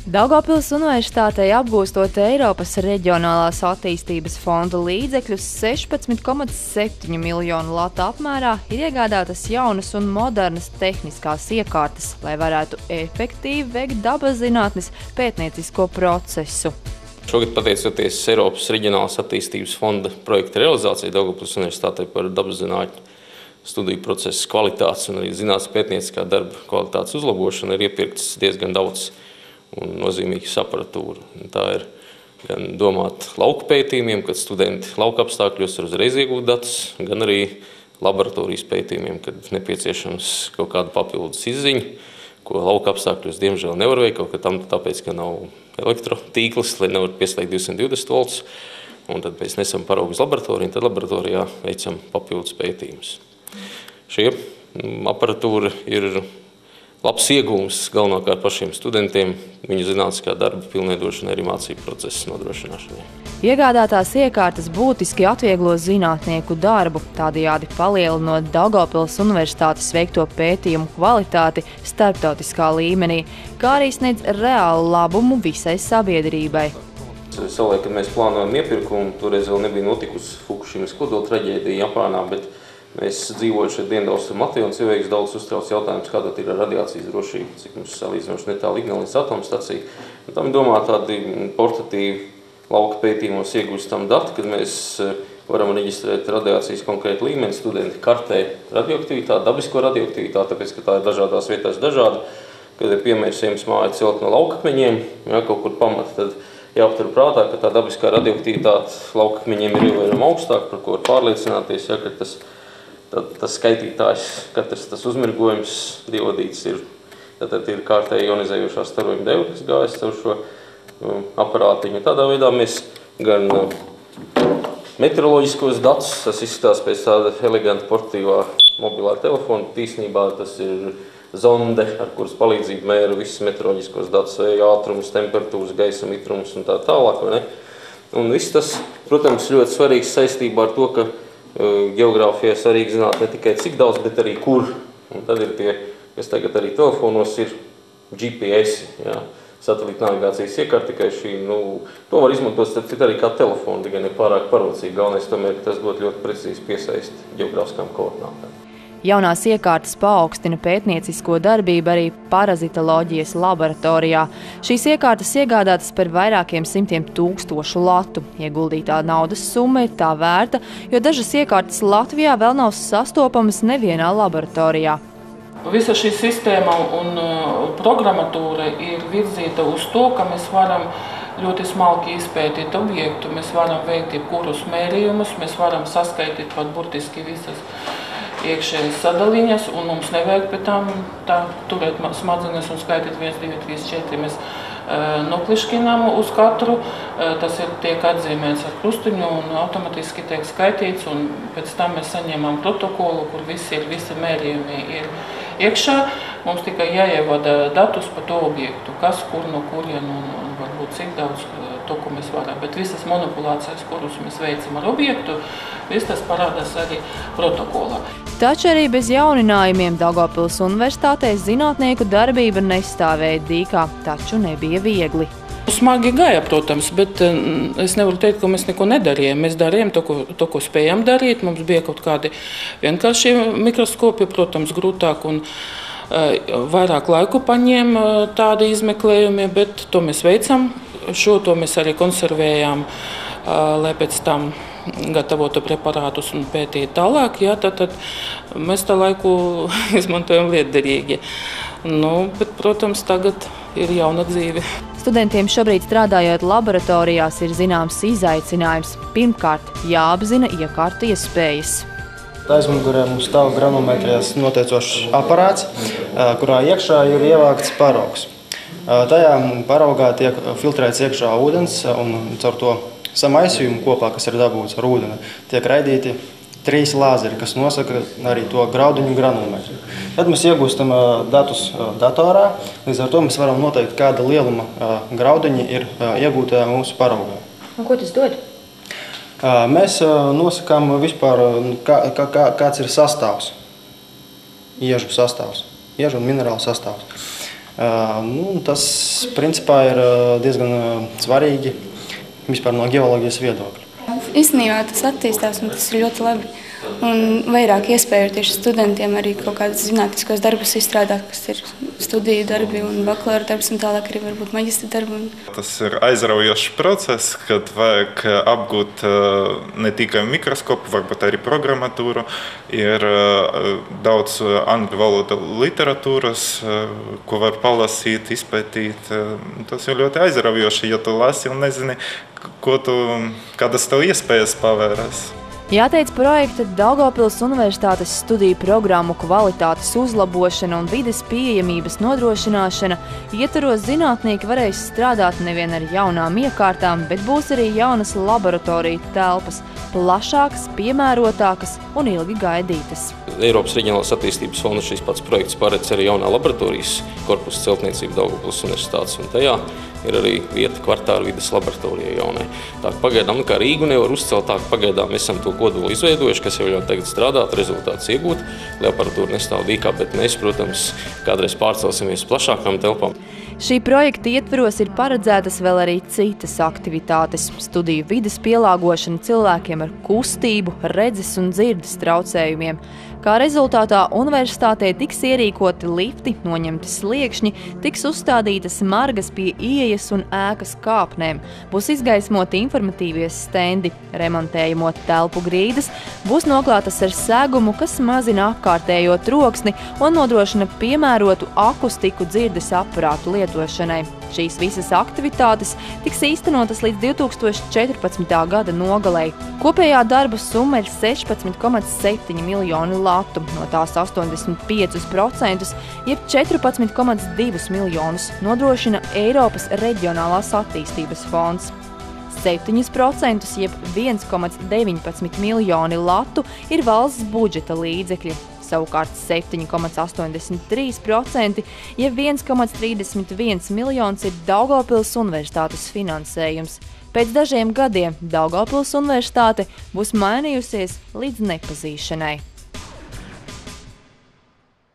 Daugavpils Universitātei apgūstot Eiropas Reģionālās attīstības fonda līdzekļus 16,7 miljonu latu apmērā ir iegādātas jaunas un modernas tehniskās iekārtas, lai varētu efektīvi veikt dabaszinātnes pētniecisko procesu. Šogad, pateicoties Eiropas Reģionālās attīstības fonda projekta realizācijai Daugavpils Universitātei par dabaszinātņu studiju procesu kvalitātes un arī zinātnes pētnieciskā darba kvalitātes uzlabošanu, ir iepirkts diezgan daudz un nozīmīgas aparatūra. Tā ir gan domāta lauku pētījumiem, kad studenti lauka apstākļos var uzreiz iegūt datus, gan arī laboratorijas pētījumiem, kad nepieciešams kaut kāda papildus izziņa, ko lauka apstākļos diemžēl nevar veikt, kaut kā tāpēc, ka nav elektrotīkls, lai nevar pieslēgt 220 voltus, un tad mēs nesam paraugu uz laboratoriju, un tad laboratorijā veicam papildus pētījumus. Šie aparatūra ir labs iegūms galvenokārt pašiem studentiem, viņu zinātniskā darba pilnveidošanai, arī mācību procesa nodrošināšanai. Iegādātās iekārtas būtiski atvieglo zinātnieku darbu, tādējādi palielinot Daugavpils Universitātes veikto pētījumu kvalitāti starptautiskā līmenī, kā arī sniedz reālu labumu visai sabiedrībai. Savulaik, kad mēs plānojam iepirkumu, toreiz vēl nebija notikusi Fukushimas kodola traģēdija Japānā, bet mēs dzīvojam šeit Dienvidaustrumu Latvijā, un cilvēks daudz uztrauc jautājums, kāda ir ar radiācijas drošību, cik mums salīdzinoši netālu Ignalīnas atomstacija. Tam ir domāti tādi portatīvi lauka pētījumos iegūstam dati, kad mēs varam reģistrēt radiācijas konkrētu līmeni, studenti kartē radioaktivitāti, dabisko radioaktivitāti, tāpēc, ka tā ir dažādās vietās dažāda. Kad ir piemērsījums māja celt no laukakmeņiem, kaut kur pamata, tad jāaptur prātā, ka tā dabiskā radioaktivitāte laukakmeņiem ir ievērojami augstāk, par ko var pārliecināties, ka tas skaitītājs, katrs tas uzmirgojums diodīts ir kārtēji ionizējošā starojuma deva, kas gājas caur šo aparātiņu. Tādā veidā mēs gan meteoroloģiskos datus, tas izskatās pēc tāda eleganta portatīvā mobilā telefona, tīsnībā tas ir zonde, ar kuras palīdzību mēra visus meteoroloģiskos datus, vēja ātrumus, temperatūras, gaisa mitrumus un tā tālāk. Un viss tas, protams, ļoti svarīgs saistībā ar to, ka geogrāfijā svarīgi zināt ne tikai cik daudz, bet arī kur. Un tad ir tie, kas tagad arī telefonos ir GPS, satelīta navigācijas iekārta, tikai šī, to var izmantot arī kā telefonu, tikai ne pārāk parocīgi. Galvenais tomēr, ka tas dod ļoti precīzi piesaisti geogrāfiskām koordinātām. Jaunās iekārtas paaugstina pētniecisko darbību arī parazitoloģijas laboratorijā. Šīs iekārtas iegādātas par vairākiem simtiem tūkstošu latu. Ieguldītā naudas summa ir tā vērta, jo dažas iekārtas Latvijā vēl nav sastopamas nevienā laboratorijā. Visa šī sistēma un programmatūra ir virzīta uz to, ka mēs varam ļoti smalki izpētīt objektu, mēs varam veikt jebkurus mērījumus, mēs varam saskaitīt pat burtiski visas iekšējas sadaliņas, un mums nevajag pēc tam turēt smadzenes un skaitīt 1, 2, 3, 4. Mēs nokliškinām uz katru, tas tiek atzīmēts ar krustiņu un automatiski tiek skaitīts, un pēc tam mēs saņemam protokolu, kur visi mērījumi ir iekšā. Mums tikai jāievada datus par to objektu, kas, kur, no kurien un varbūt cik daudz to, ko mēs varam. Bet visas manipulācijas, kurus mēs veicam ar objektu, viss tas parādās arī protokolā. Taču arī bez jauninājumiem Daugavpils Universitātei zinātnieku darbība nestāvēja dīkā, taču nebija viegli. Smagi gāja, protams, bet es nevaru teikt, ka mēs neko nedarījām. Mēs darījām to, ko spējām darīt. Mums bija kaut kādi vienkārši mikroskopi, protams, grūtāk un vairāk laiku paņēma tādi izmeklējumi, bet to mēs veicam. Šo to mēs arī konservējām, lai pēc tam gatavotu preparātus un pētītu tālāk. Tad mēs tā laiku izmantojam lietderīgi. Bet, protams, tagad ir jauna dzīve. Studentiem šobrīd strādājot laboratorijās ir zināms izaicinājums. Pirmkārt, jāapzina iekārtu iespējas. Aizmugurē mums stāv granulometrijas noteicošs aparāts, kurā iekšā ir ievākts paraugs. Tajā paraugā tiek filtrēts iekšā ūdens, un caur to samaisījumu kopā, kas ir dabūts ar ūdeni, tiek raidīti 3 lāzeri, kas nosaka arī to graudiņu granulometru. Tad mēs iegūstam datus datorā, līdz ar to mēs varam noteikt, kāda lieluma graudiņi ir iegūtā mūsu paraugā. Un ko tas dod? Mēs nosakām vispār, kāds ir sastāvs, iežu un minerālu sastāvs. Tas principā ir diezgan svarīgi vispār no geoloģijas viedokļa. Īstenībā tas attīstās un tas ir ļoti labi. Un vairāk iespēju tieši studentiem arī kaut kādas zinātniskos darbus izstrādāt, kas ir studiju darbi un bakalaura darbs un tālāk arī varbūt maģistra darbi. Tas ir aizraujošs process, kad vajag apgūt ne tikai mikroskopu, varbūt arī programmatūru. Ir daudz angļu valoda literatūras, ko var palasīt, izpētīt. Tas ir ļoti aizraujoši, ja tu lasi un nezini, kādas tev iespējas pavēras. Jāteic, projekta Daugavpils Universitātes studiju programmu kvalitātes uzlabošana un vides pieejamības nodrošināšana ietvaros zinātnieki varēs strādāt nevien ar jaunām iekārtām, bet būs arī jaunas laboratoriju telpas, plašākas, piemērotākas un ilgi gaidītas. Eiropas Reģionālās attīstības fonda šis pats projekts paredz arī jaunā laboratorijas korpusa celtniecība Daugavpils Universitātes, un tajā ir arī vieta kvartāra vides laboratorijai jaunai. Tā pagaidām, kā Rīgu nevar uzcelt, tā pagaidām mēs esam to kodolu izveidojuši, kas jau ļauj tagad strādāt, rezultātus iegūt. Aparatūra nestāv dīkā, bet mēs, protams, kādreiz pārcelsimies plašākām telpām. Šī projekta ietveros ir paredzētas vēl arī citas aktivitātes – studiju vides pielāgošana cilvēkiem ar kustību, redzes un dzirdes traucējumiem. Kā rezultātā universitātē tiks ierīkoti lifti, noņemti sliekšņi, tiks uzstādītas margas pie ieejas un ēkas kāpnēm, būs izgaismoti informatīvie stendi, remontējamo telpu grīdas, būs noklātas ar segumu, kas mazina apkārtējo troksni un nodrošina piemērotu akustiku dzirdes aparātu lietošanai. Šīs visas aktivitātes tiks īstenotas līdz 2014. gada nogalei. Kopējā darba summa ir 16,7 miljoni latu, no tās 85%, jeb 14,2 miljonus, nodrošina Eiropas Reģionālās attīstības fonds. 7%, jeb 1,19 miljoni latu, ir valsts budžeta līdzekļi. Savukārt 7,83%, jeb 1,31 miljons ir Daugavpils Universitātes finansējums. Pēc dažiem gadiem Daugavpils Universitāte būs mainījusies līdz nepazīšanai.